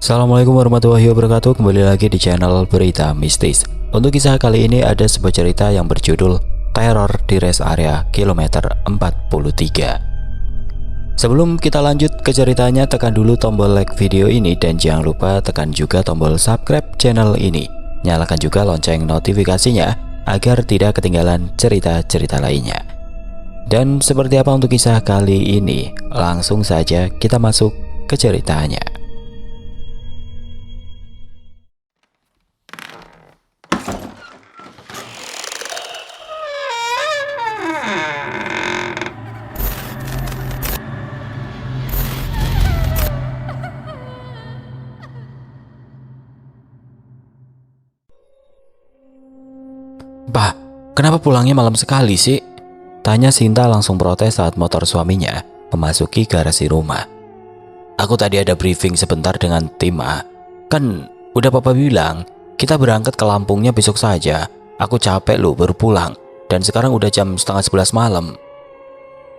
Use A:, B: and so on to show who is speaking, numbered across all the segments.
A: Assalamualaikum warahmatullahi wabarakatuh. Kembali lagi di channel Berita Mistis. Untuk kisah kali ini ada sebuah cerita yang berjudul Teror di Rest Area Kilometer 43. Sebelum kita lanjut ke ceritanya, tekan dulu tombol like video ini dan jangan lupa tekan juga tombol subscribe channel ini. Nyalakan juga lonceng notifikasinya agar tidak ketinggalan cerita-cerita lainnya. Dan seperti apa untuk kisah kali ini? Langsung saja kita masuk ke ceritanya. Bah, kenapa pulangnya malam sekali sih? Tanya Sinta langsung protes saat motor suaminya memasuki garasi rumah. Aku tadi ada briefing sebentar dengan tim A. Kan udah papa bilang kita berangkat ke Lampungnya besok saja. Aku capek loh baru pulang. Dan sekarang udah jam 10:30 malam.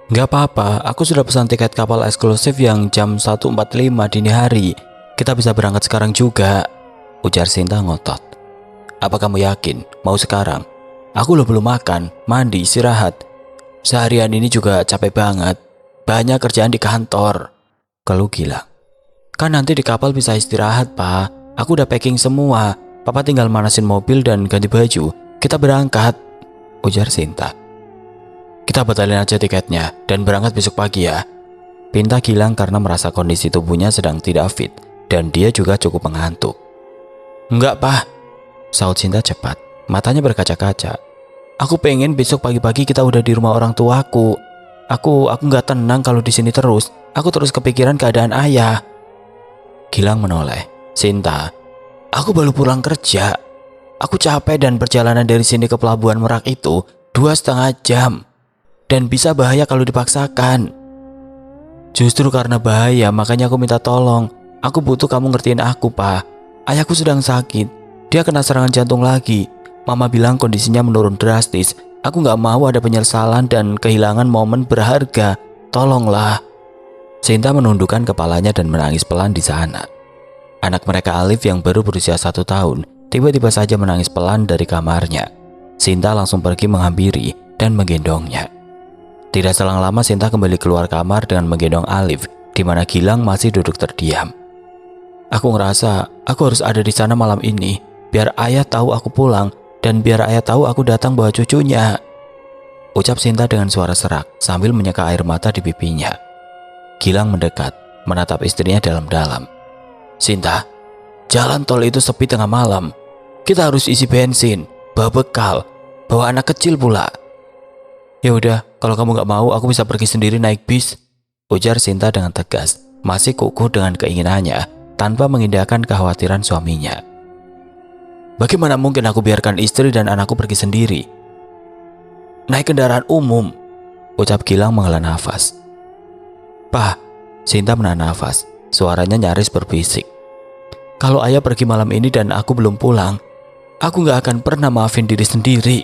A: Gak apa-apa, aku sudah pesan tiket kapal eksklusif yang jam 1.45 dini hari. Kita bisa berangkat sekarang juga, ujar Sinta ngotot. Apa kamu yakin mau sekarang? Aku loh belum makan, mandi, istirahat. Seharian ini juga capek banget. Banyak kerjaan di kantor, keluh Gilang. Kan nanti di kapal bisa istirahat, Pak. Aku udah packing semua. Papa tinggal manasin mobil dan ganti baju. Kita berangkat, ujar Sinta. Kita batalin aja tiketnya dan berangkat besok pagi ya, pinta Gilang karena merasa kondisi tubuhnya sedang tidak fit dan dia juga cukup mengantuk. Enggak, Pak, saut Sinta cepat, matanya berkaca-kaca. Aku pengen besok pagi-pagi kita udah di rumah orang tuaku. Aku nggak tenang kalau di sini terus. Aku terus kepikiran keadaan ayah. Gilang menoleh. Sinta, aku baru pulang kerja. Aku capek dan perjalanan dari sini ke Pelabuhan Merak itu 2,5 jam. Dan bisa bahaya kalau dipaksakan. Justru karena bahaya makanya aku minta tolong. Aku butuh kamu ngertiin aku, Pak. Ayahku sedang sakit. Dia kena serangan jantung lagi. Mama bilang kondisinya menurun drastis. Aku gak mau ada penyesalan dan kehilangan momen berharga. Tolonglah. Sinta menundukkan kepalanya dan menangis pelan di sana. Anak mereka Alif yang baru berusia 1 tahun tiba-tiba saja menangis pelan dari kamarnya. Sinta langsung pergi menghampiri dan menggendongnya. Tidak selang lama Sinta kembali keluar kamar dengan menggendong Alif, di mana Gilang masih duduk terdiam. Aku ngerasa aku harus ada di sana malam ini, biar ayah tahu aku pulang. Dan biar ayah tahu aku datang bawa cucunya, ucap Sinta dengan suara serak sambil menyeka air mata di pipinya. Gilang mendekat, menatap istrinya dalam-dalam. Sinta, jalan tol itu sepi tengah malam. Kita harus isi bensin, bawa bekal, bawa anak kecil pula. Ya udah, kalau kamu gak mau aku bisa pergi sendiri naik bis, ujar Sinta dengan tegas, masih kukuh dengan keinginannya tanpa mengindahkan kekhawatiran suaminya. Bagaimana mungkin aku biarkan istri dan anakku pergi sendiri? Naik kendaraan umum, ucap Gilang menghela nafas. Pak, Sinta menahan nafas, suaranya nyaris berbisik. Kalau ayah pergi malam ini dan aku belum pulang, aku gak akan pernah maafin diri sendiri.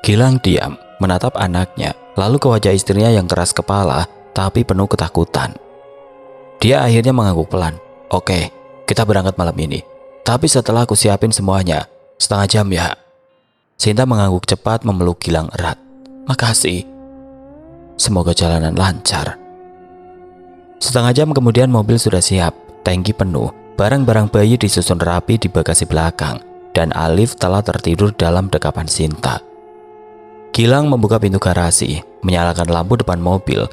A: Gilang diam, menatap anaknya, lalu ke wajah istrinya yang keras kepala, tapi penuh ketakutan. Dia akhirnya mengangguk pelan. Oke, kita berangkat malam ini. Tapi setelah aku siapin semuanya, 1/2 jam ya. Sinta mengangguk cepat memeluk Gilang erat. Makasih. Semoga jalanan lancar. 1/2 jam kemudian mobil sudah siap, tangki penuh, barang-barang bayi disusun rapi di bagasi belakang, dan Alif telah tertidur dalam dekapan Sinta. Gilang membuka pintu garasi, menyalakan lampu depan mobil.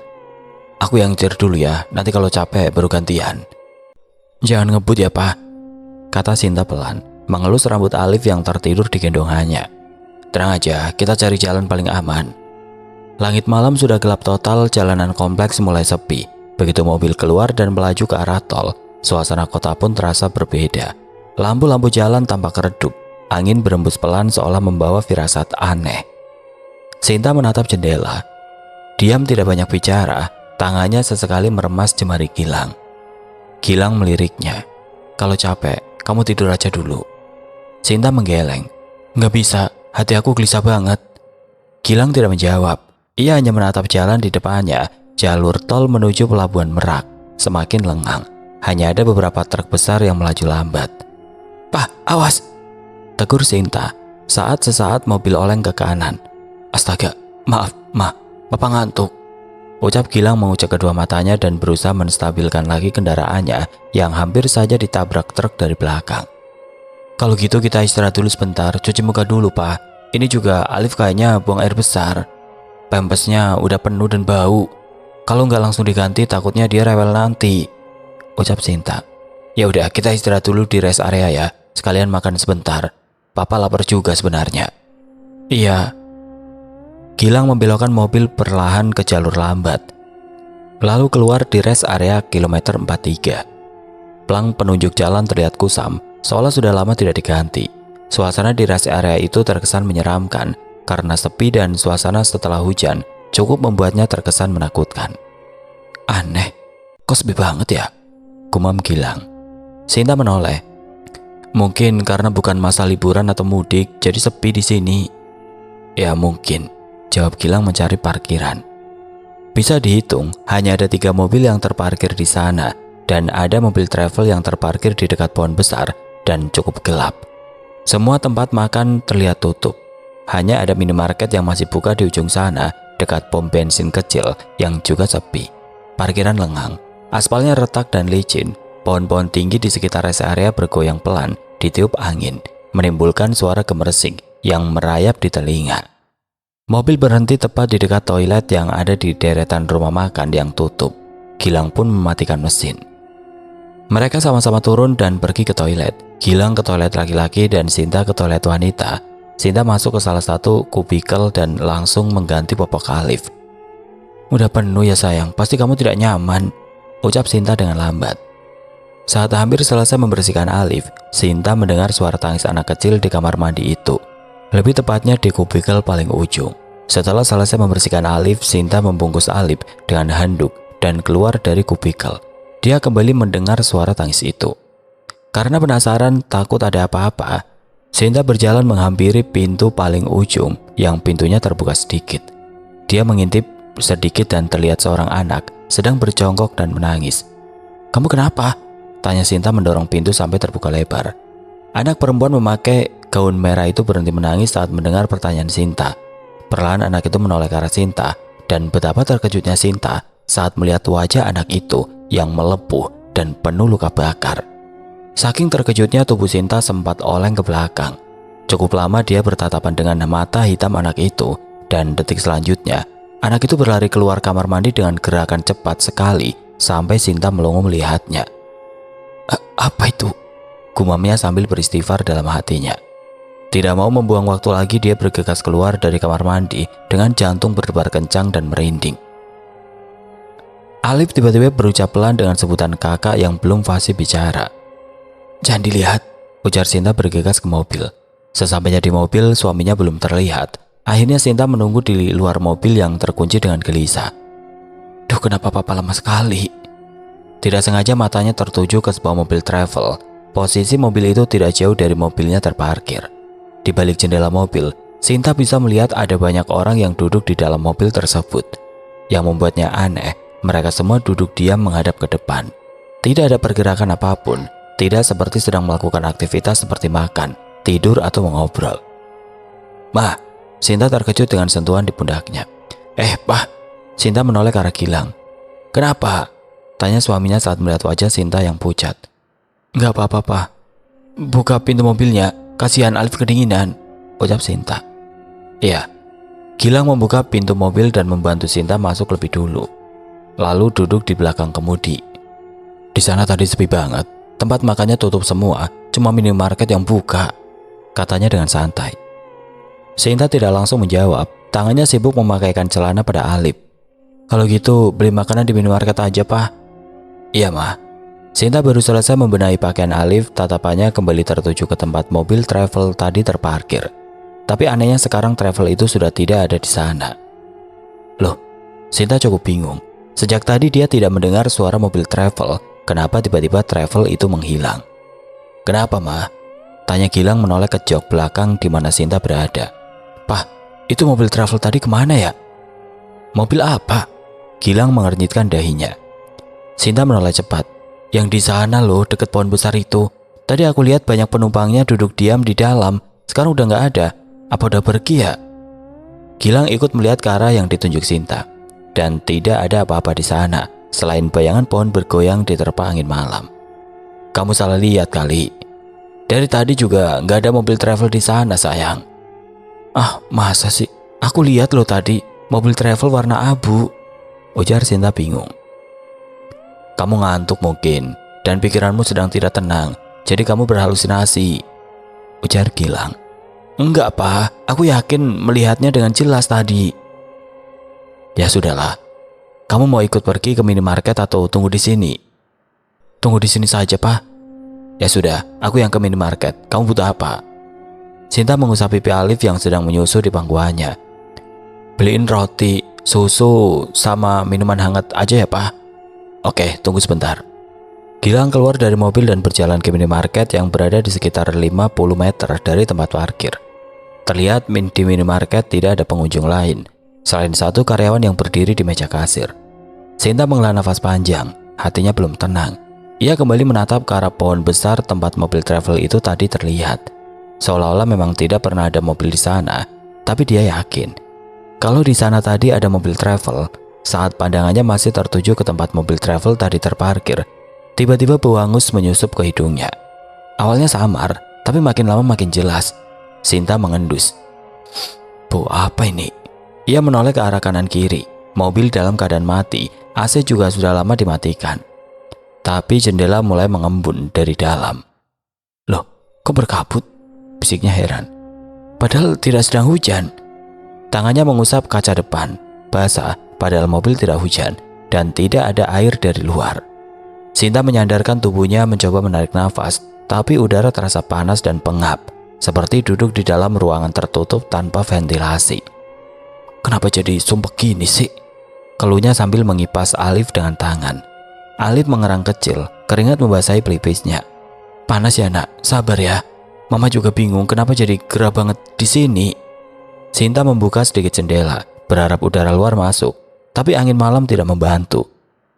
A: Aku yang nyetir dulu ya, nanti kalau capek baru gantian. Jangan ngebut ya, Pak, kata Sinta pelan, mengelus rambut Alif yang tertidur di gendongannya. Tenang aja, kita cari jalan paling aman. Langit malam sudah gelap total, jalanan kompleks mulai sepi. Begitu mobil keluar dan melaju ke arah tol, suasana kota pun terasa berbeda. Lampu-lampu jalan tampak redup, angin berembus pelan seolah membawa firasat aneh. Sinta menatap jendela. Diam tidak banyak bicara, tangannya sesekali meremas jemari Gilang. Gilang meliriknya. Kalau capek, kamu tidur aja dulu. Sinta menggeleng. Nggak bisa, hati aku gelisah banget. Gilang tidak menjawab. Ia hanya menatap jalan di depannya, jalur tol menuju Pelabuhan Merak, semakin lengang. hanya ada beberapa truk besar yang melaju lambat. "Pak, awas!" tegur Sinta saat sesaat mobil oleng ke kanan. "Astaga, maaf, Bapak ngantuk," ucap Gilang mengucek kedua matanya dan berusaha menstabilkan lagi kendaraannya yang hampir saja ditabrak truk dari belakang. "Kalau gitu kita istirahat dulu sebentar, cuci muka dulu Pak. Ini juga Alif kayaknya buang air besar. Pampasnya udah penuh dan bau. Kalau nggak langsung diganti takutnya dia rewel nanti," ucap Sinta. "Ya udah, kita istirahat dulu di rest area ya. Sekalian makan sebentar. Papa lapar juga sebenarnya." "Iya." Gilang membelokkan mobil perlahan ke jalur lambat, lalu keluar di rest area kilometer 43. Plang penunjuk jalan terlihat kusam, seolah sudah lama tidak diganti. Suasana di rest area itu terkesan menyeramkan karena sepi dan suasana setelah hujan cukup membuatnya terkesan menakutkan. "Aneh, kok sepi banget ya?" gumam Gilang. Sinta menoleh. "Mungkin karena bukan masa liburan atau mudik, jadi sepi di sini." "Ya mungkin," jawab Gilang mencari parkiran. Bisa dihitung, hanya ada 3 mobil yang terparkir di sana, dan ada mobil travel yang terparkir di dekat pohon besar dan cukup gelap. Semua tempat makan terlihat tutup. Hanya ada minimarket yang masih buka di ujung sana, dekat pom bensin kecil yang juga sepi. Parkiran lengang, aspalnya retak dan licin. Pohon-pohon tinggi di sekitar rest area bergoyang pelan ditiup angin, menimbulkan suara gemersik yang merayap di telinga. Mobil berhenti tepat di dekat toilet yang ada di deretan rumah makan yang tutup. Gilang pun mematikan mesin. Mereka sama-sama turun dan pergi ke toilet. Gilang ke toilet laki-laki dan Sinta ke toilet wanita. Sinta masuk ke salah satu kubikel dan langsung mengganti popok Alif. "Udah penuh ya sayang, pasti kamu tidak nyaman," ucap Sinta dengan lambat. Saat hampir selesai membersihkan Alif, Sinta mendengar suara tangis anak kecil di kamar mandi itu. Lebih tepatnya di kubikel paling ujung. Setelah selesai membersihkan Alif, Sinta membungkus Alif dengan handuk dan keluar dari kubikel. Dia kembali mendengar suara tangis itu. Karena penasaran takut ada apa-apa, Sinta berjalan menghampiri pintu paling ujung yang pintunya terbuka sedikit. Dia mengintip sedikit dan terlihat seorang anak sedang berjongkok dan menangis. "Kamu kenapa?" tanya Sinta mendorong pintu sampai terbuka lebar. Anak perempuan memakai gaun merah itu berhenti menangis saat mendengar pertanyaan Sinta. Perlahan anak itu menoleh ke arah Sinta, dan betapa terkejutnya Sinta saat melihat wajah anak itu yang melepuh dan penuh luka bakar. Saking terkejutnya tubuh Sinta sempat oleng ke belakang. Cukup lama dia bertatapan dengan mata hitam anak itu, dan detik selanjutnya anak itu berlari keluar kamar mandi dengan gerakan cepat sekali sampai Sinta melongo melihatnya. Apa itu?" gumamnya sambil beristighfar dalam hatinya. Tidak mau membuang waktu lagi, dia bergegas keluar dari kamar mandi dengan jantung berdebar kencang dan merinding. Alif tiba-tiba berucap pelan dengan sebutan kakak yang belum fasih bicara. "Jangan dilihat," ujar Sinta bergegas ke mobil. Sesampainya di mobil, suaminya belum terlihat. Akhirnya Sinta menunggu di luar mobil yang terkunci dengan gelisah. "Duh, kenapa papa lama sekali?" Tidak sengaja matanya tertuju ke sebuah mobil travel. Posisi mobil itu tidak jauh dari mobilnya terparkir. Di balik jendela mobil, Sinta bisa melihat ada banyak orang yang duduk di dalam mobil tersebut. Yang membuatnya aneh, mereka semua duduk diam menghadap ke depan. Tidak ada pergerakan apapun, tidak seperti sedang melakukan aktivitas seperti makan, tidur, atau mengobrol. "Ma," Sinta terkejut dengan sentuhan di pundaknya. "Pak," Sinta menoleh ke arah Gilang. "Kenapa?" tanya suaminya saat melihat wajah Sinta yang pucat. "Nggak apa-apa, Pak. Buka pintu mobilnya, kasihan Alif kedinginan," ucap Sinta. "Iya." Gilang membuka pintu mobil dan membantu Sinta masuk lebih dulu, lalu duduk di belakang kemudi. "Di sana tadi sepi banget, tempat makannya tutup semua, cuma minimarket yang buka," katanya dengan santai. Sinta tidak langsung menjawab, tangannya sibuk memakaikan celana pada Alif. "Kalau gitu beli makanan di minimarket aja, Pak." "Iya, Ma." Sinta baru selesai membenahi pakaian Alif, tatapannya kembali tertuju ke tempat mobil travel tadi terparkir. Tapi anehnya sekarang travel itu sudah tidak ada di sana. Loh, Sinta cukup bingung. Sejak tadi dia tidak mendengar suara mobil travel, kenapa tiba-tiba travel itu menghilang? "Kenapa, Ma?" tanya Gilang menoleh ke jok belakang di mana Sinta berada. "Pak, itu mobil travel tadi kemana ya?" "Mobil apa?" Gilang mengernyitkan dahinya. Sinta menoleh cepat. Yang di sana loh, deket pohon besar itu. Tadi aku lihat banyak penumpangnya duduk diam di dalam. Sekarang udah nggak ada. Apa udah pergi ya? Gilang ikut melihat ke arah yang ditunjuk Sinta. Dan tidak ada apa-apa di sana, selain bayangan pohon bergoyang diterpa angin malam. Kamu salah lihat kali. Dari tadi juga nggak ada mobil travel di sana, sayang. Ah, masa sih? Aku lihat loh tadi, mobil travel warna abu. Ujar Sinta bingung. Kamu ngantuk mungkin, dan pikiranmu sedang tidak tenang, jadi kamu berhalusinasi. Ujar Gilang. Enggak, Pak. Aku yakin melihatnya dengan jelas tadi. Ya sudahlah. Kamu mau ikut pergi ke minimarket atau tunggu di sini? Tunggu di sini saja, Pak. Ya sudah, aku yang ke minimarket. Kamu butuh apa? Sinta mengusap pipi Alif yang sedang menyusu di pangkuannya. Beliin roti, susu, sama minuman hangat aja ya, Pak. Oke, tunggu sebentar. Gilang keluar dari mobil dan berjalan ke minimarket yang berada di sekitar 50 meter dari tempat parkir. Terlihat di minimarket tidak ada pengunjung lain, selain satu karyawan yang berdiri di meja kasir. Sinta menghela nafas panjang, hatinya belum tenang. Ia kembali menatap ke arah pohon besar tempat mobil travel itu tadi terlihat. Seolah-olah memang tidak pernah ada mobil di sana, tapi dia yakin kalau di sana tadi ada mobil travel. Saat pandangannya masih tertuju ke tempat mobil travel tadi terparkir, tiba-tiba bau hangus menyusup ke hidungnya. Awalnya samar, tapi makin lama makin jelas. Sinta mengendus. Bau apa ini? Ia menoleh ke arah kanan kiri. Mobil dalam keadaan mati, AC juga sudah lama dimatikan. Tapi jendela mulai mengembun dari dalam. Loh, kok berkabut? Bisiknya heran. Padahal tidak sedang hujan. Tangannya mengusap kaca depan. Basah, padahal mobil tidak hujan dan tidak ada air dari luar. Sinta menyandarkan tubuhnya mencoba menarik nafas, tapi udara terasa panas dan pengap, seperti duduk di dalam ruangan tertutup tanpa ventilasi. Kenapa jadi sumpek gini sih? Keluhnya sambil mengipas Alif dengan tangan. Alif mengerang kecil, keringat membasahi pelipisnya. Panas ya nak, sabar ya. Mama juga bingung kenapa jadi gerah banget di sini. Sinta membuka sedikit jendela, berharap udara luar masuk, tapi angin malam tidak membantu.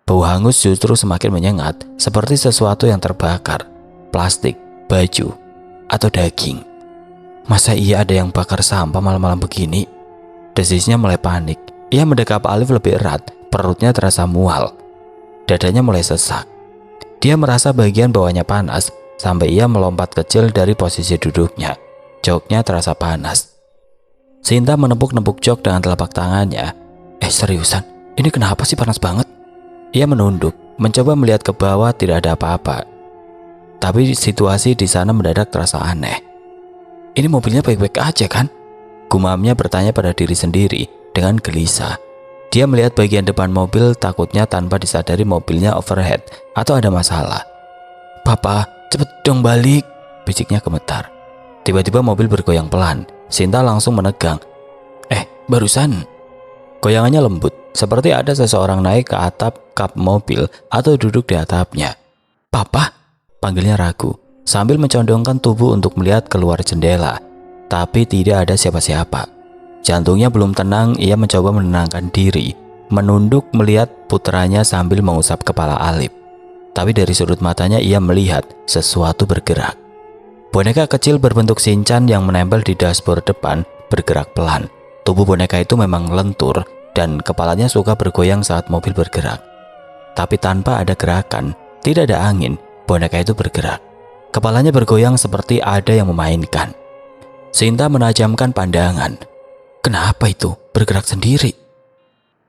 A: Bau hangus justru semakin menyengat, seperti sesuatu yang terbakar, plastik, baju, atau daging. Masa iya ada yang bakar sampah malam-malam begini? Desisnya mulai panik. Ia mendekap Alif lebih erat, perutnya terasa mual. Dadanya mulai sesak. Dia merasa bagian bawahnya panas, sampai ia melompat kecil dari posisi duduknya. Joknya terasa panas. Sinta menepuk-nepuk jok dengan telapak tangannya. Seriusan? Ini kenapa sih panas banget? Ia menunduk, mencoba melihat ke bawah, tidak ada apa-apa. Tapi situasi di sana mendadak terasa aneh. Ini mobilnya baik-baik aja kan? Gumamnya bertanya pada diri sendiri dengan gelisah. Dia melihat bagian depan mobil, takutnya tanpa disadari mobilnya overhead atau ada masalah. Papa, cepet dong balik, bisiknya gemetar. Tiba-tiba mobil bergoyang pelan. Sinta langsung menegang. Barusan. Goyangannya lembut, seperti ada seseorang naik ke atap kap mobil atau duduk di atapnya. Papa? Panggilnya ragu, sambil mencondongkan tubuh untuk melihat keluar jendela. Tapi tidak ada siapa-siapa. Jantungnya belum tenang, ia mencoba menenangkan diri, menunduk melihat putranya sambil mengusap kepala Alif. Tapi dari sudut matanya ia melihat sesuatu bergerak. Boneka kecil berbentuk Shinchan yang menempel di dashboard depan bergerak pelan. Tubuh boneka itu memang lentur dan kepalanya suka bergoyang saat mobil bergerak. Tapi tanpa ada gerakan, tidak ada angin, boneka itu bergerak. Kepalanya bergoyang seperti ada yang memainkan. Sinta menajamkan pandangan. Kenapa itu bergerak sendiri?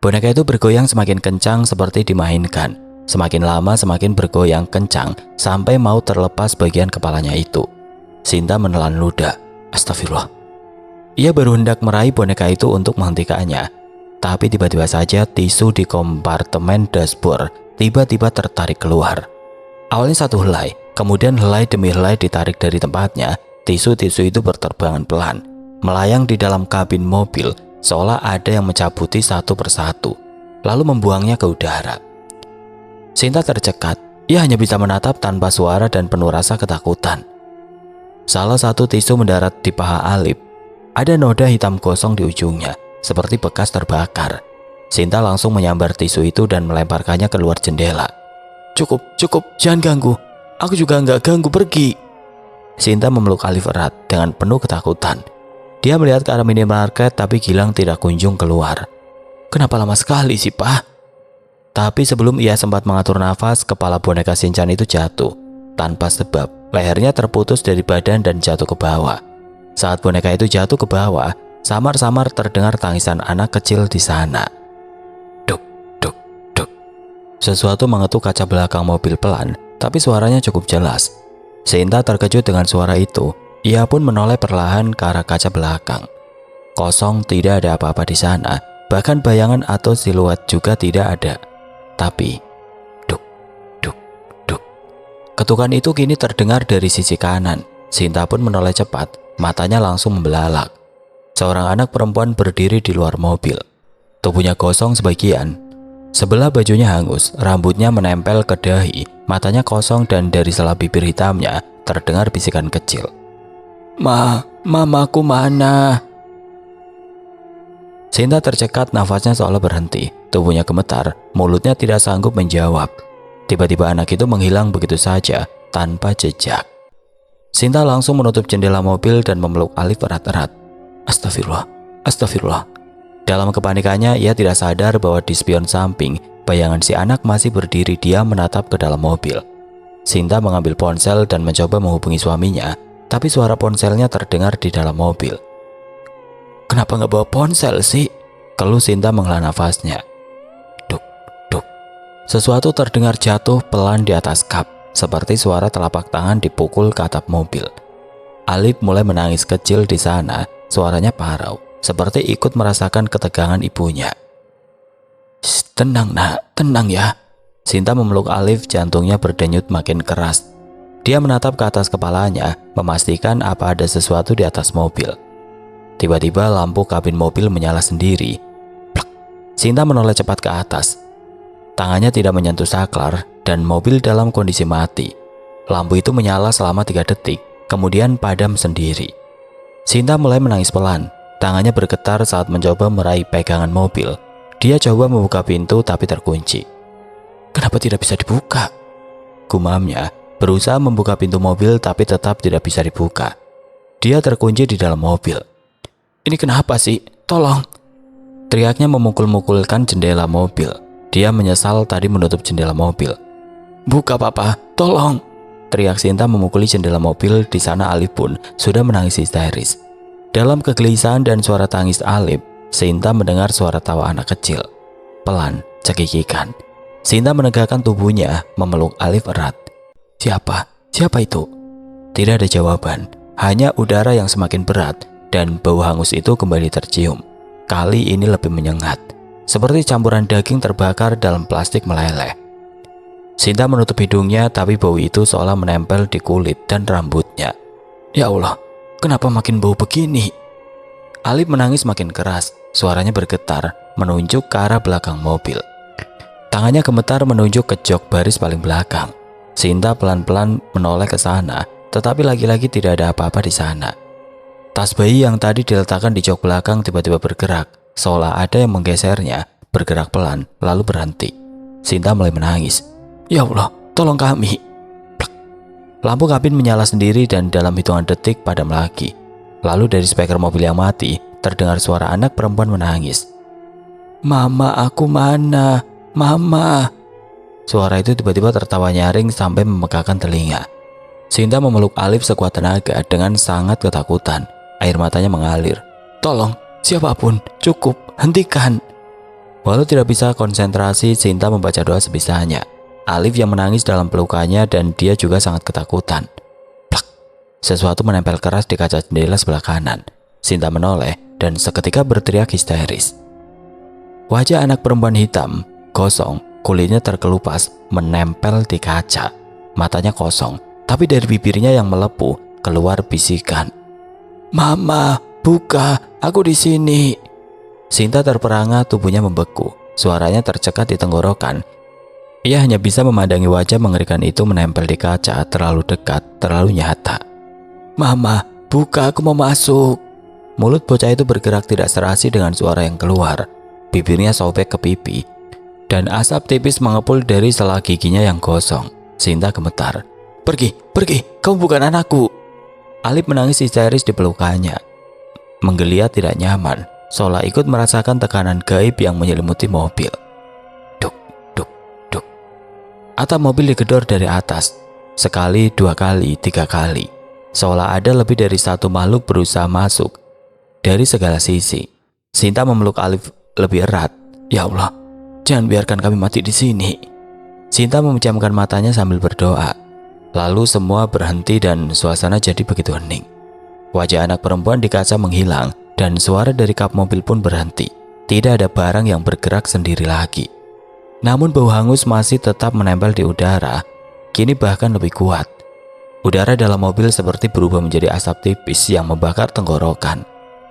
A: Boneka itu bergoyang semakin kencang seperti dimainkan. Semakin lama semakin bergoyang kencang sampai mau terlepas bagian kepalanya itu. Sinta menelan ludah. Astagfirullah. Ia baru hendak meraih boneka itu untuk menghentikannya. Tapi tiba-tiba saja tisu di kompartemen dashboard tiba-tiba tertarik keluar. Awalnya satu helai, kemudian helai demi helai ditarik dari tempatnya. Tisu-tisu itu berterbangan pelan, melayang di dalam kabin mobil seolah ada yang mencabuti satu persatu, lalu membuangnya ke udara. Sinta tercekat, ia hanya bisa menatap tanpa suara dan penuh rasa ketakutan. Salah satu tisu mendarat di paha Alif. Ada noda hitam gosong di ujungnya, seperti bekas terbakar. Sinta langsung menyambar tisu itu dan melemparkannya keluar jendela. cukup, jangan ganggu. Aku juga nggak ganggu, pergi. Sinta memeluk Alif erat dengan penuh ketakutan. Dia melihat ke arah minimarket tapi Gilang tidak kunjung keluar. Kenapa lama sekali sih, Pak? Tapi sebelum ia sempat mengatur nafas, kepala boneka Shinchan itu jatuh. Tanpa sebab, lehernya terputus dari badan dan jatuh ke bawah. Saat boneka itu jatuh ke bawah, samar-samar terdengar tangisan anak kecil di sana. Duk, duk, duk. Sesuatu mengetuk kaca belakang mobil pelan, tapi suaranya cukup jelas. Sinta terkejut dengan suara itu. Ia pun menoleh perlahan ke arah kaca belakang. Kosong, tidak ada apa-apa di sana. Bahkan bayangan atau siluet juga tidak ada. Tapi, duk, duk, duk. Ketukan itu kini terdengar dari sisi kanan. Sinta pun menoleh cepat, matanya langsung membelalak. Seorang anak perempuan berdiri di luar mobil. Tubuhnya gosong sebagian. Sebelah bajunya hangus, rambutnya menempel ke dahi, matanya kosong dan dari sela bibir hitamnya terdengar bisikan kecil. Mamaku mana? Sinta tercekat, nafasnya seolah berhenti. Tubuhnya gemetar, mulutnya tidak sanggup menjawab. Tiba-tiba anak itu menghilang begitu saja, tanpa jejak. Sinta langsung menutup jendela mobil dan memeluk Alif erat-erat. Astagfirullah, astagfirullah. Dalam kepanikannya, ia tidak sadar bahwa di spion samping, bayangan si anak masih berdiri diam menatap ke dalam mobil. Sinta mengambil ponsel dan mencoba menghubungi suaminya, tapi suara ponselnya terdengar di dalam mobil. Kenapa nggak bawa ponsel sih? Keluh Sinta menghela nafasnya. Duk, duk. Sesuatu terdengar jatuh pelan di atas kap, seperti suara telapak tangan dipukul ke atap mobil. Alif mulai menangis kecil di sana, suaranya parau, seperti ikut merasakan ketegangan ibunya. Tenang nak, tenang ya. Sinta memeluk Alif, jantungnya berdenyut makin keras. Dia menatap ke atas kepalanya, memastikan apa ada sesuatu di atas mobil. Tiba-tiba lampu kabin mobil menyala sendiri. Plak. Sinta menoleh cepat ke atas. Tangannya tidak menyentuh saklar dan mobil dalam kondisi mati. Lampu itu menyala selama 3 detik, kemudian padam sendiri. Sinta mulai menangis pelan. Tangannya bergetar saat mencoba meraih pegangan mobil. Dia coba membuka pintu tapi terkunci. Kenapa tidak bisa dibuka? Gumamnya, berusaha membuka pintu mobil tapi tetap tidak bisa dibuka. Dia terkunci di dalam mobil. Ini kenapa sih? Tolong! Teriaknya memukul-mukulkan jendela mobil. Dia menyesal tadi menutup jendela mobil. Buka papa, tolong! Teriak Sinta memukuli jendela mobil. Di sana Alif pun sudah menangis histeris. Dalam kegelisahan dan suara tangis Alif, Sinta mendengar suara tawa anak kecil. Pelan, cekikikan. Sinta menegakkan tubuhnya, memeluk Alif erat. Siapa? Siapa itu? Tidak ada jawaban, hanya udara yang semakin berat dan bau hangus itu kembali tercium. Kali ini lebih menyengat, seperti campuran daging terbakar dalam plastik meleleh. Sinta menutup hidungnya, tapi bau itu seolah menempel di kulit dan rambutnya. Ya Allah, kenapa makin bau begini? Alif menangis makin keras, suaranya bergetar, menunjuk ke arah belakang mobil. Tangannya gemetar menunjuk ke jok baris paling belakang. Sinta pelan-pelan menoleh ke sana, tetapi lagi-lagi tidak ada apa-apa di sana. Tas bayi yang tadi diletakkan di jok belakang tiba-tiba bergerak, seolah ada yang menggesernya, bergerak pelan, lalu berhenti. Sinta mulai menangis. Ya Allah, tolong kami. Plak. Lampu kabin menyala sendiri dan dalam hitungan detik padam lagi. Lalu dari speaker mobil yang mati, terdengar suara anak perempuan menangis. Mama aku mana? Mama. Suara itu tiba-tiba tertawa nyaring sampai memegahkan telinga. Sinta memeluk Alif sekuat tenaga dengan sangat ketakutan. Air matanya mengalir. Tolong, siapapun, cukup, hentikan. Walau tidak bisa konsentrasi, Sinta membaca doa sebisanya. Alif yang menangis dalam pelukannya dan dia juga sangat ketakutan. Plak. Sesuatu menempel keras di kaca jendela sebelah kanan. Sinta menoleh dan seketika berteriak histeris. Wajah anak perempuan hitam, gosong, kulitnya terkelupas, menempel di kaca. Matanya kosong, tapi dari bibirnya yang melepuh keluar bisikan. Mama, buka, aku di sini. Sinta terperangah, tubuhnya membeku, suaranya tercekat di tenggorokan. Ia hanya bisa memandangi wajah mengerikan itu menempel di kaca, terlalu dekat, terlalu nyata. Mama, buka, aku mau masuk. Mulut bocah itu bergerak tidak serasi dengan suara yang keluar. Bibirnya sobek ke pipi. dan asap tipis mengepul dari sela giginya yang gosong. Sinta gemetar. Pergi, kamu bukan anakku. Alif menangis histeris di pelukannya. Menggeliat tidak nyaman, seolah ikut merasakan tekanan gaib yang menyelimuti mobil. Duk, duk, duk. Atap mobil digedor dari atas. Sekali, 2 kali, 3 kali. Seolah ada lebih dari satu makhluk berusaha masuk dari segala sisi. Sinta memeluk Alif lebih erat. Ya Allah, jangan biarkan kami mati di sini. Sinta memejamkan matanya sambil berdoa. Lalu semua berhenti dan suasana jadi begitu hening. Wajah anak perempuan di kaca menghilang dan suara dari kap mobil pun berhenti. Tidak ada barang yang bergerak sendiri lagi. Namun bau hangus masih tetap menempel di udara. Kini bahkan lebih kuat. Udara dalam mobil seperti berubah menjadi asap tipis yang membakar tenggorokan.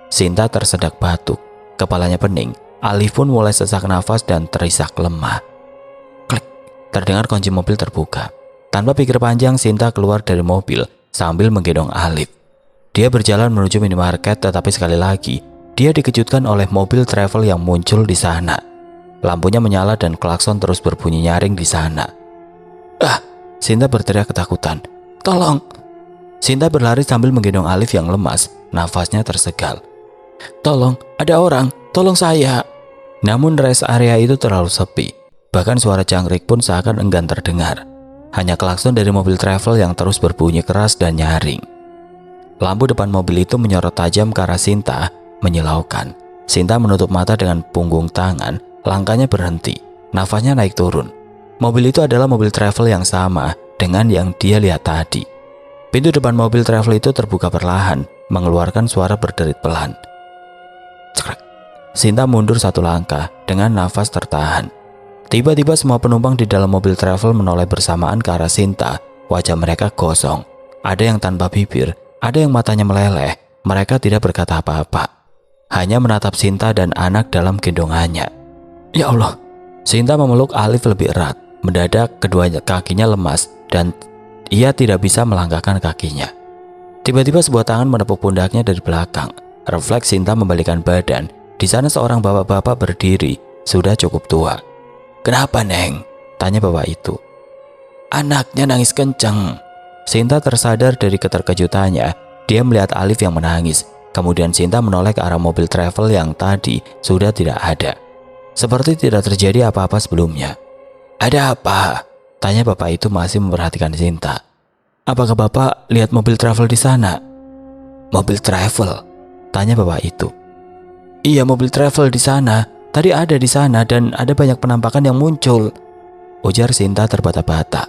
A: Sinta tersedak batuk. Kepalanya pening. Alif pun mulai sesak nafas dan terisak lemah. Klik, terdengar kunci mobil terbuka. Tanpa pikir panjang, Sinta keluar dari mobil sambil menggendong Alif. Dia berjalan menuju minimarket, tetapi sekali lagi dia dikejutkan oleh mobil travel yang muncul di sana. Lampunya menyala dan klakson terus berbunyi nyaring di sana. Ah! Sinta berteriak ketakutan. Tolong! Sinta berlari sambil menggendong Alif yang lemas, nafasnya tersegal. Tolong, ada orang, tolong saya. Namun rest area itu terlalu sepi. Bahkan suara jangkrik pun seakan enggan terdengar. Hanya klakson dari mobil travel yang terus berbunyi keras dan nyaring. Lampu depan mobil itu menyorot tajam ke arah Sinta, menyilaukan. Sinta menutup mata dengan punggung tangan, langkahnya berhenti, nafasnya naik turun. Mobil itu adalah mobil travel yang sama dengan yang dia lihat tadi. Pintu depan mobil travel itu terbuka perlahan, mengeluarkan suara berderit pelan. Cekrek. Sinta mundur 1 langkah dengan nafas tertahan. Tiba-tiba semua penumpang di dalam mobil travel menoleh bersamaan ke arah Sinta. Wajah mereka gosong. Ada yang tanpa bibir, ada yang matanya meleleh. Mereka tidak berkata apa-apa. Hanya menatap Sinta dan anak dalam gendongannya. Ya Allah. Sinta memeluk Alif lebih erat. Mendadak kedua kakinya lemas dan ia tidak bisa melangkahkan kakinya. Tiba-tiba sebuah tangan menepuk pundaknya dari belakang. Refleks Sinta membalikkan badan. Di sana seorang bapak-bapak berdiri, sudah cukup tua. Kenapa, Neng? Tanya bapak itu. Anaknya nangis kencang. Sinta tersadar dari keterkejutannya. Dia melihat Alif yang menangis. Kemudian Sinta menoleh ke arah mobil travel yang tadi sudah tidak ada. Seperti tidak terjadi apa-apa sebelumnya. Ada apa? Tanya bapak itu masih memperhatikan Sinta. Apakah bapak lihat mobil travel di sana? Mobil travel? Tanya bapak itu. Iya, mobil travel di sana. Tadi ada di sana dan ada banyak penampakan yang muncul. Ujar Sinta terbata-bata.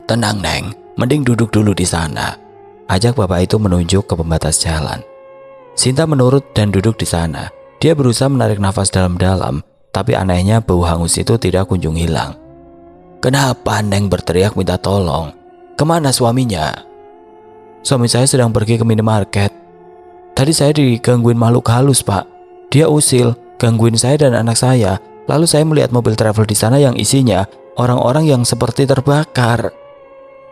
A: Tenang, Neng. Mending duduk dulu di sana. Ajak bapak itu menunjuk ke pembatas jalan. Sinta menurut dan duduk di sana. Dia berusaha menarik nafas dalam-dalam, tapi anehnya bau hangus itu tidak kunjung hilang. Kenapa Neng berteriak minta tolong? Kemana suaminya? Suami saya sedang pergi ke minimarket. Tadi saya digangguin makhluk halus, Pak. Dia usil, gangguin saya dan anak saya. Lalu saya melihat mobil travel di sana yang isinya orang-orang yang seperti terbakar.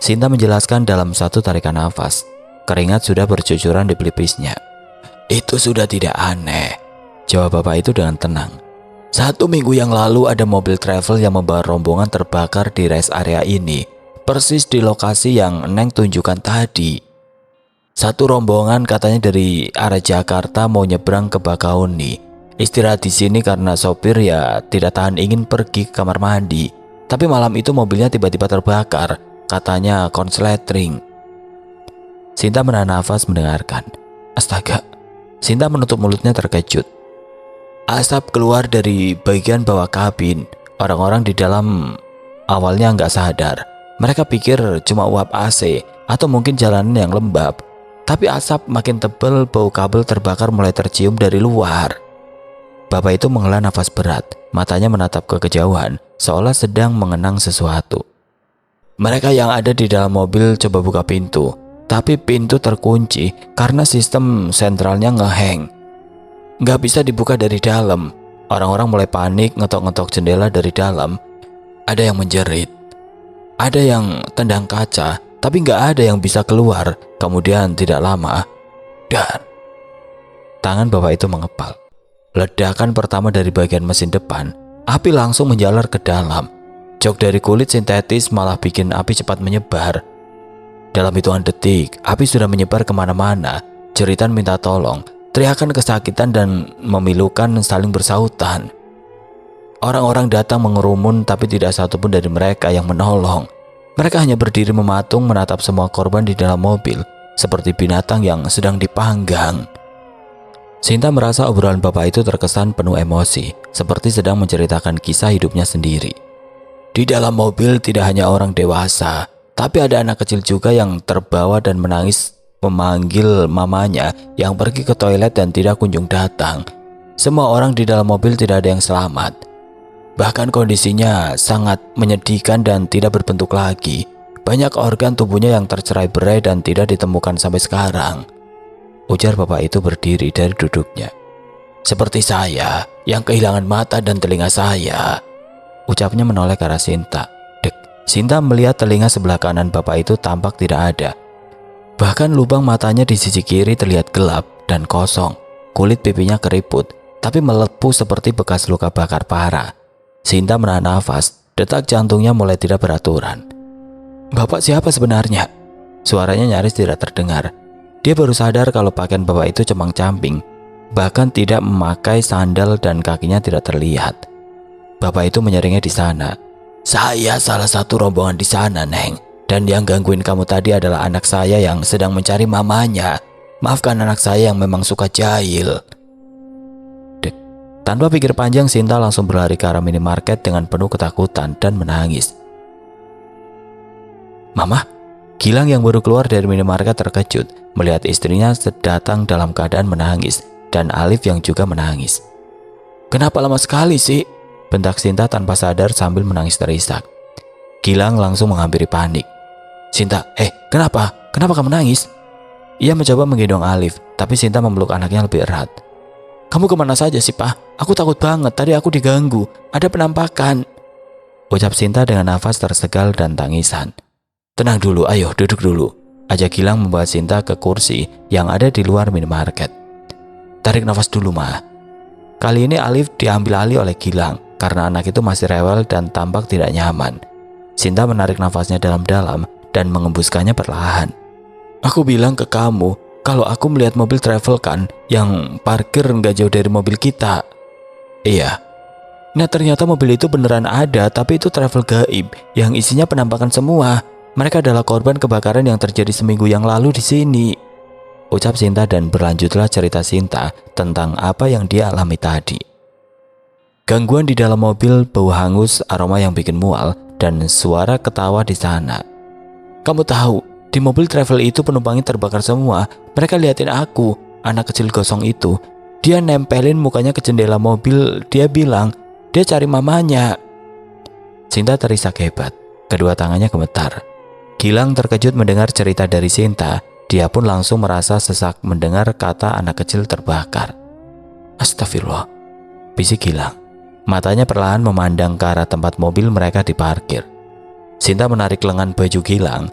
A: Sinta menjelaskan dalam satu tarikan nafas. Keringat sudah bercucuran di pelipisnya. Itu sudah tidak aneh, jawab bapak itu dengan tenang. 1 minggu yang lalu ada mobil travel yang membawa rombongan terbakar di rest area ini. Persis di lokasi yang Neng tunjukkan tadi. Satu rombongan katanya dari arah Jakarta mau nyebrang ke Bakauni. Istirahat di sini karena sopir ya tidak tahan ingin pergi ke kamar mandi. Tapi malam itu mobilnya tiba-tiba terbakar. Katanya konsletring. Sinta menahan nafas mendengarkan. Astaga. Sinta menutup mulutnya terkejut. Asap keluar dari bagian bawah kabin. Orang-orang di dalam awalnya nggak sadar. Mereka pikir cuma uap AC atau mungkin jalanan yang lembab. Tapi asap makin tebal, bau kabel terbakar mulai tercium dari luar. Bapak itu menghela nafas berat, matanya menatap ke kejauhan, seolah sedang mengenang sesuatu. Mereka yang ada di dalam mobil coba buka pintu, tapi pintu terkunci karena sistem sentralnya ngeheng. Nggak bisa dibuka dari dalam. Orang-orang mulai panik, ngetok-ngetok jendela dari dalam. Ada yang menjerit, ada yang tendang kaca, tapi nggak ada yang bisa keluar. Kemudian tidak lama, dan tangan bapak itu mengepal. Ledakan pertama dari bagian mesin depan. Api langsung menjalar ke dalam. Jok dari kulit sintetis malah bikin api cepat menyebar. Dalam hitungan detik, api sudah menyebar kemana-mana. Jeritan minta tolong, teriakan kesakitan dan memilukan saling bersautan. Orang-orang datang mengerumun tapi tidak satupun dari mereka yang menolong. Mereka hanya berdiri mematung menatap semua korban di dalam mobil seperti binatang yang sedang dipanggang. Sinta merasa obrolan bapak itu terkesan penuh emosi, seperti sedang menceritakan kisah hidupnya sendiri. Di dalam mobil tidak hanya orang dewasa, tapi ada anak kecil juga yang terbawa dan menangis memanggil mamanya yang pergi ke toilet dan tidak kunjung datang. Semua orang di dalam mobil tidak ada yang selamat. Bahkan kondisinya sangat menyedihkan dan tidak berbentuk lagi. Banyak organ tubuhnya yang tercerai-berai dan tidak ditemukan sampai sekarang. Ujar bapak itu berdiri dari duduknya. Seperti saya yang kehilangan mata dan telinga saya. Ucapnya menoleh ke arah Sinta. Dek, Sinta melihat telinga sebelah kanan bapak itu tampak tidak ada. Bahkan lubang matanya di sisi kiri terlihat gelap dan kosong. Kulit pipinya keriput, tapi melepuh seperti bekas luka bakar parah. Sinta menahan nafas, detak jantungnya mulai tidak beraturan. Bapak siapa sebenarnya? Suaranya nyaris tidak terdengar. Dia baru sadar kalau pakaian bapak itu cemang-camping, bahkan tidak memakai sandal dan kakinya tidak terlihat. Bapak itu menyeringnya di sana. Saya salah satu rombongan di sana, Neng. Dan yang gangguin kamu tadi adalah anak saya yang sedang mencari mamanya. Maafkan anak saya yang memang suka jahil. Dek. Tanpa pikir panjang, Sinta langsung berlari ke arah minimarket dengan penuh ketakutan dan menangis. Mama? Gilang yang baru keluar dari minimarket terkejut melihat istrinya datang dalam keadaan menangis dan Alif yang juga menangis. Kenapa lama sekali sih? Bentak Sinta tanpa sadar sambil menangis terisak. Gilang langsung menghampiri panik. Sinta, kenapa? Kenapa kamu nangis? Ia mencoba menggendong Alif, tapi Sinta memeluk anaknya lebih erat. Kamu kemana saja sih, Pak? Aku takut banget, tadi aku diganggu. Ada penampakan. Ucap Sinta dengan nafas tersegal dan tangisan. Tenang dulu, ayo duduk dulu. Ajak Gilang membawa Sinta ke kursi yang ada di luar minimarket. Tarik nafas dulu, Ma. Kali ini Alif diambil alih oleh Gilang karena anak itu masih rewel dan tampak tidak nyaman. Sinta menarik nafasnya dalam-dalam dan mengembuskannya perlahan. Aku bilang ke kamu kalau aku melihat mobil travel kan yang parkir nggak jauh dari mobil kita. Iya. Nah ternyata mobil itu beneran ada, tapi itu travel gaib yang isinya penampakan semua. Mereka adalah korban kebakaran yang terjadi seminggu yang lalu di sini. Ucap Sinta dan berlanjutlah cerita Sinta tentang apa yang dia alami tadi. Gangguan di dalam mobil, bau hangus, aroma yang bikin mual, dan suara ketawa di sana. Kamu tahu, di mobil travel itu penumpangnya terbakar semua. Mereka liatin aku, anak kecil gosong itu. Dia nempelin mukanya ke jendela mobil. Dia bilang, dia cari mamanya. Sinta terisak hebat. Kedua tangannya gemetar. Gilang terkejut mendengar cerita dari Sinta. Dia pun langsung merasa sesak mendengar kata anak kecil terbakar. Astagfirullah, bisik Gilang. Matanya perlahan memandang ke arah tempat mobil mereka diparkir. Sinta menarik lengan baju Gilang.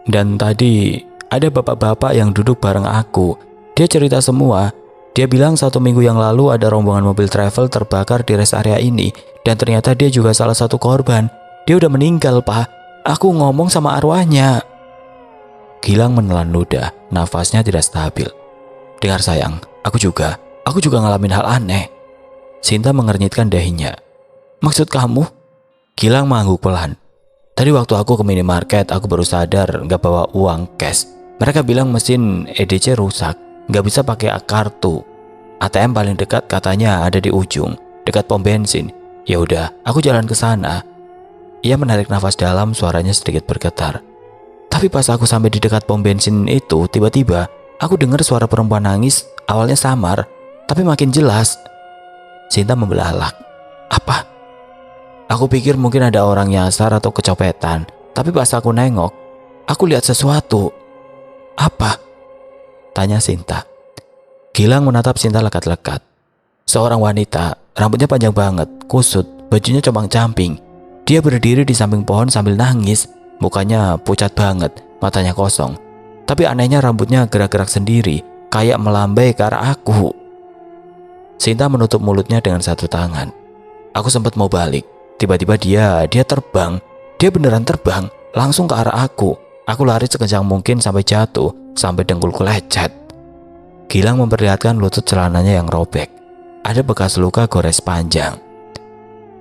A: Dan tadi ada bapak-bapak yang duduk bareng aku. Dia cerita semua. Dia bilang 1 minggu yang lalu ada rombongan mobil travel terbakar di rest area ini. Dan ternyata dia juga salah satu korban. Dia udah meninggal, Pak. Aku ngomong sama arwahnya. Gilang menelan ludah, nafasnya tidak stabil. Dengar sayang, aku juga ngalamin hal aneh. Sinta mengernyitkan dahinya. Maksud kamu? Gilang mengangguk pelan. Tadi waktu aku ke minimarket, aku baru sadar gak bawa uang cash. Mereka bilang mesin EDC rusak, gak bisa pakai kartu. ATM paling dekat katanya ada di ujung, dekat pom bensin. Ya udah, aku jalan ke sana. Ia menarik nafas dalam, suaranya sedikit bergetar. Tapi pas aku sampai di dekat pom bensin itu, tiba-tiba aku dengar suara perempuan nangis. Awalnya samar, tapi makin jelas. Sinta membelalak. Apa? Aku pikir mungkin ada orang nyasar atau kecopetan. Tapi pas aku nengok, aku lihat sesuatu. Apa? Tanya Sinta. Gilang menatap Sinta lekat-lekat. Seorang wanita, rambutnya panjang banget, kusut, bajunya compang-camping. Dia berdiri di samping pohon sambil nangis. Mukanya pucat banget, matanya kosong. Tapi anehnya rambutnya gerak-gerak sendiri, kayak melambai ke arah aku. Sinta menutup mulutnya dengan satu tangan. Aku sempat mau balik. Tiba-tiba dia terbang. Dia beneran terbang langsung ke arah aku. Aku lari sekencang mungkin sampai jatuh, sampai dengkulku lecet. Gilang memperlihatkan lutut celananya yang robek. Ada bekas luka gores panjang.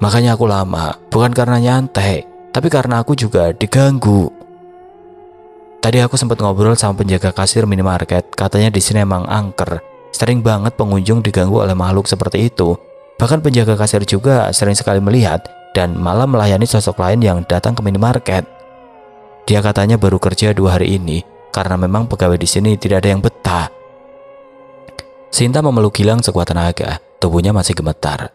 A: Makanya aku lama, bukan karena nyantai, tapi karena aku juga diganggu. Tadi aku sempat ngobrol sama penjaga kasir minimarket, katanya di sini emang angker. Sering banget pengunjung diganggu oleh makhluk seperti itu. Bahkan penjaga kasir juga sering sekali melihat dan malah melayani sosok lain yang datang ke minimarket. Dia katanya baru kerja 2 hari ini karena memang pegawai di sini tidak ada yang betah. Sinta memeluk Gilang sekuat tenaga, tubuhnya masih gemetar.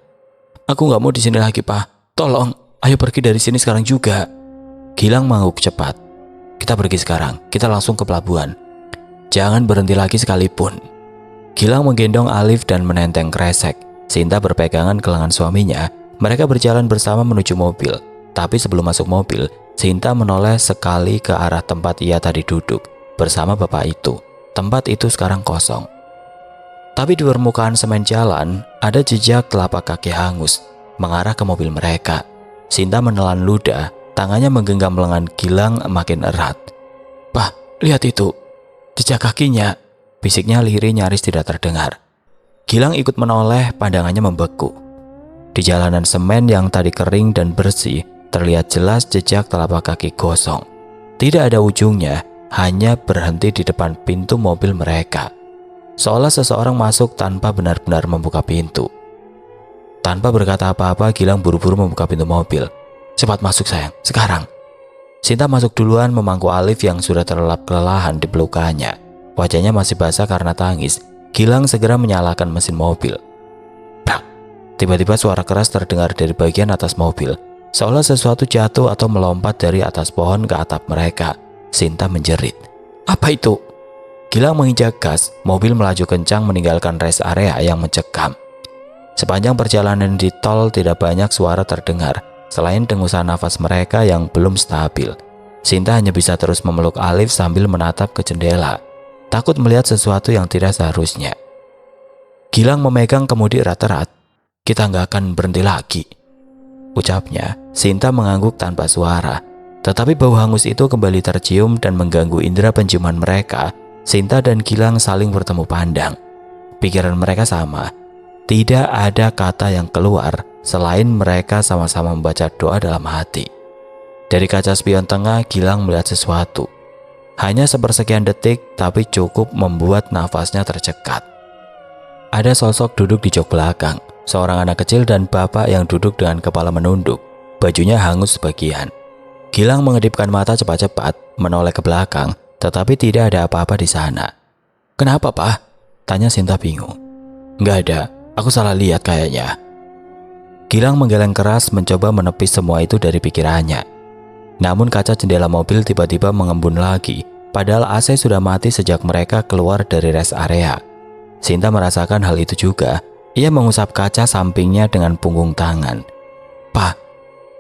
A: Aku nggak mau di sini lagi, Pak. Tolong, ayo pergi dari sini sekarang juga. Gilang mengangguk cepat. Kita pergi sekarang, kita langsung ke pelabuhan. Jangan berhenti lagi sekalipun. Gilang menggendong Alif dan menenteng kresek. Sinta berpegangan ke lengan suaminya. Mereka berjalan bersama menuju mobil. Tapi sebelum masuk mobil, Sinta menoleh sekali ke arah tempat ia tadi duduk bersama bapak itu. Tempat itu sekarang kosong. Tapi di permukaan semen jalan, ada jejak telapak kaki hangus mengarah ke mobil mereka. Sinta menelan ludah, tangannya menggenggam lengan Gilang makin erat. Pak, lihat itu, jejak kakinya, bisiknya lirih nyaris tidak terdengar. Gilang ikut menoleh, pandangannya membeku. Di jalanan semen yang tadi kering dan bersih, terlihat jelas jejak telapak kaki gosong. Tidak ada ujungnya, hanya berhenti di depan pintu mobil mereka. Seolah seseorang masuk tanpa benar-benar membuka pintu. Tanpa berkata apa-apa, Gilang buru-buru membuka pintu mobil. Cepat masuk sayang, sekarang. Sinta masuk duluan memangku Alif yang sudah terlelap kelelahan di pelukannya. Wajahnya masih basah karena tangis. Gilang segera menyalakan mesin mobil. Brak! Tiba-tiba suara keras terdengar dari bagian atas mobil. Seolah sesuatu jatuh atau melompat dari atas pohon ke atap mereka. Sinta menjerit. Apa itu? Gilang menginjak gas, mobil melaju kencang meninggalkan rest area yang mencekam. Sepanjang perjalanan di tol tidak banyak suara terdengar, selain dengusan nafas mereka yang belum stabil. Sinta hanya bisa terus memeluk Alif sambil menatap ke jendela, takut melihat sesuatu yang tidak seharusnya. Gilang memegang kemudi erat-erat. Kita nggak akan berhenti lagi, ucapnya. Sinta mengangguk tanpa suara, tetapi bau hangus itu kembali tercium dan mengganggu indera penciuman mereka. Sinta dan Gilang saling bertemu pandang. Pikiran mereka sama. Tidak ada kata yang keluar selain mereka sama-sama membaca doa dalam hati. Dari kaca spion tengah, Gilang melihat sesuatu. Hanya sepersekian detik, tapi cukup membuat nafasnya tercekat. Ada sosok duduk di jok belakang, seorang anak kecil dan bapak yang duduk dengan kepala menunduk. Bajunya hangus sebagian. Gilang mengedipkan mata cepat-cepat, menoleh ke belakang. Tetapi tidak ada apa-apa di sana. Kenapa, Pak? Tanya Sinta bingung. Nggak ada, aku salah lihat kayaknya. Gilang menggeleng keras mencoba menepis semua itu dari pikirannya. Namun kaca jendela mobil tiba-tiba mengembun lagi, padahal AC sudah mati sejak mereka keluar dari rest area. Sinta merasakan hal itu juga. Ia mengusap kaca sampingnya dengan punggung tangan. Pak,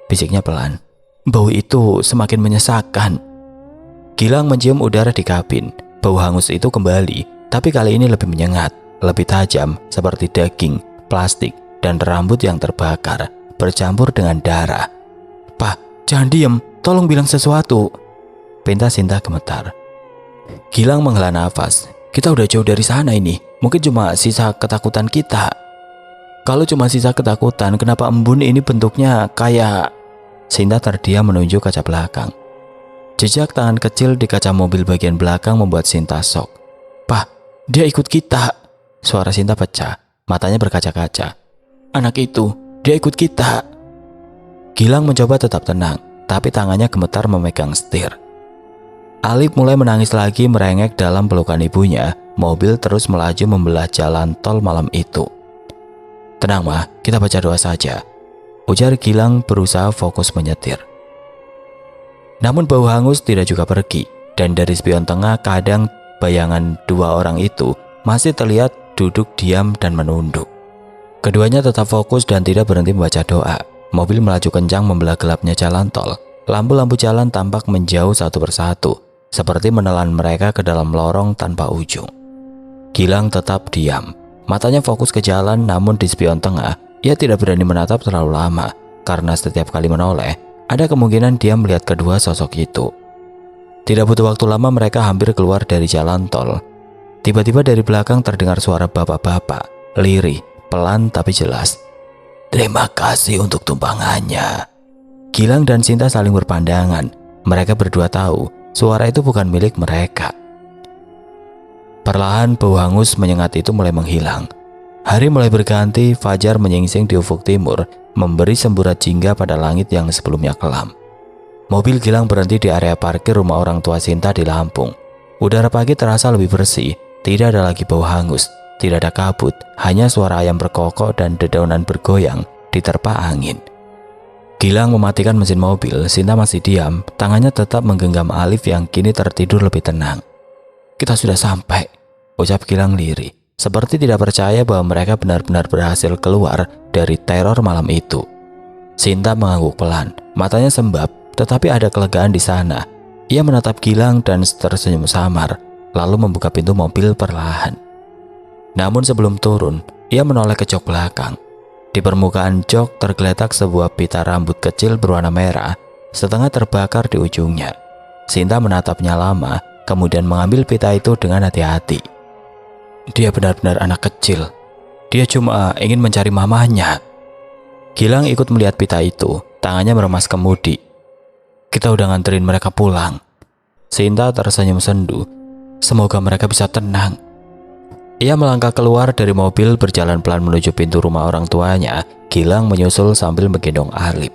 A: bisiknya pelan. Bau itu semakin menyesakan. Gilang mencium udara di kabin. Bau hangus itu kembali, tapi kali ini lebih menyengat, lebih tajam, seperti daging, plastik, dan rambut yang terbakar, bercampur dengan darah. Pak, jangan diem, tolong bilang sesuatu, pinta Sinta gemetar. Gilang menghela nafas. Kita udah jauh dari sana ini, mungkin cuma sisa ketakutan kita. Kalau cuma sisa ketakutan, kenapa embun ini bentuknya kayak... Sinta terdiam menunjuk kaca belakang. Jejak tangan kecil di kaca mobil bagian belakang membuat Sinta shock. Pak, dia ikut kita. Suara Sinta pecah, matanya berkaca-kaca. Anak itu, dia ikut kita. Gilang mencoba tetap tenang, tapi tangannya gemetar memegang setir. Alif mulai menangis lagi merengek dalam pelukan ibunya. Mobil terus melaju membelah jalan tol malam itu. Tenang mah, kita baca doa saja, ujar Gilang berusaha fokus menyetir. Namun bau hangus tidak juga pergi, dan dari spion tengah kadang bayangan dua orang itu masih terlihat duduk diam dan menunduk. Keduanya tetap fokus dan tidak berhenti membaca doa. Mobil melaju kencang membelah gelapnya jalan tol. Lampu-lampu jalan tampak menjauh satu persatu, seperti menelan mereka ke dalam lorong tanpa ujung. Gilang tetap diam, matanya fokus ke jalan, namun di spion tengah Ia tidak berani menatap terlalu lama, karena setiap kali menoleh, ada kemungkinan dia melihat kedua sosok itu. Tidak butuh waktu lama mereka hampir keluar dari jalan tol. Tiba-tiba dari belakang terdengar suara bapak-bapak, lirih, pelan tapi jelas. "Terima kasih untuk tumpangannya." Gilang dan Sinta saling berpandangan. Mereka berdua tahu suara itu bukan milik mereka. Perlahan bau hangus menyengat itu mulai menghilang. Hari mulai berganti, fajar menyingsing di ufuk timur, memberi semburat jingga pada langit yang sebelumnya kelam. Mobil Gilang berhenti di area parkir rumah orang tua Sinta di Lampung. Udara pagi terasa lebih bersih, tidak ada lagi bau hangus, tidak ada kabut, hanya suara ayam berkokok dan dedaunan bergoyang diterpa angin. Gilang mematikan mesin mobil, Sinta masih diam, tangannya tetap menggenggam Alif yang kini tertidur lebih tenang. "Kita sudah sampai," ucap Gilang lirih, seperti tidak percaya bahwa mereka benar-benar berhasil keluar dari teror malam itu. Sinta mengangguk pelan, matanya sembab, tetapi ada kelegaan di sana. Ia menatap Gilang dan tersenyum samar, lalu membuka pintu mobil perlahan. Namun sebelum turun, ia menoleh ke jok belakang. Di permukaan jok tergeletak sebuah pita rambut kecil berwarna merah, setengah terbakar di ujungnya. Sinta menatapnya lama, kemudian mengambil pita itu dengan hati-hati. Dia benar-benar anak kecil. Dia cuma ingin mencari mamanya. Gilang ikut melihat pita itu, tangannya meremas kemudi. "Kita udah nganterin mereka pulang." Sinta tersenyum sendu. Semoga mereka bisa tenang. Ia melangkah keluar dari mobil, berjalan pelan menuju pintu rumah orang tuanya. Gilang menyusul sambil menggendong Alif.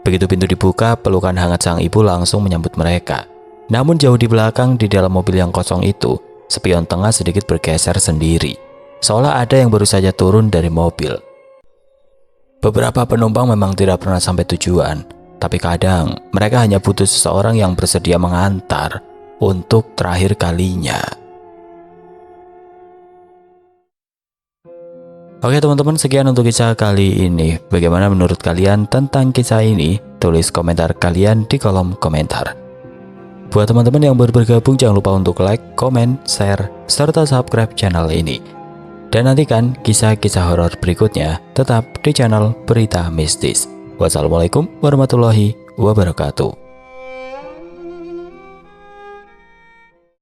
A: Begitu pintu dibuka, pelukan hangat sang ibu langsung menyambut mereka. Namun jauh di belakang, di dalam mobil yang kosong itu, spion tengah sedikit bergeser sendiri, seolah ada yang baru saja turun dari mobil. Beberapa penumpang memang tidak pernah sampai tujuan, tapi kadang mereka hanya butuh seseorang yang bersedia mengantar untuk terakhir kalinya. Oke teman-teman, sekian untuk kisah kali ini. Bagaimana menurut kalian tentang kisah ini? Tulis komentar kalian di kolom komentar. Buat teman-teman yang baru bergabung, jangan lupa untuk like, komen, share, serta subscribe channel ini. Dan nantikan kisah-kisah horor berikutnya tetap di channel Berita Mistis. Wassalamualaikum warahmatullahi wabarakatuh.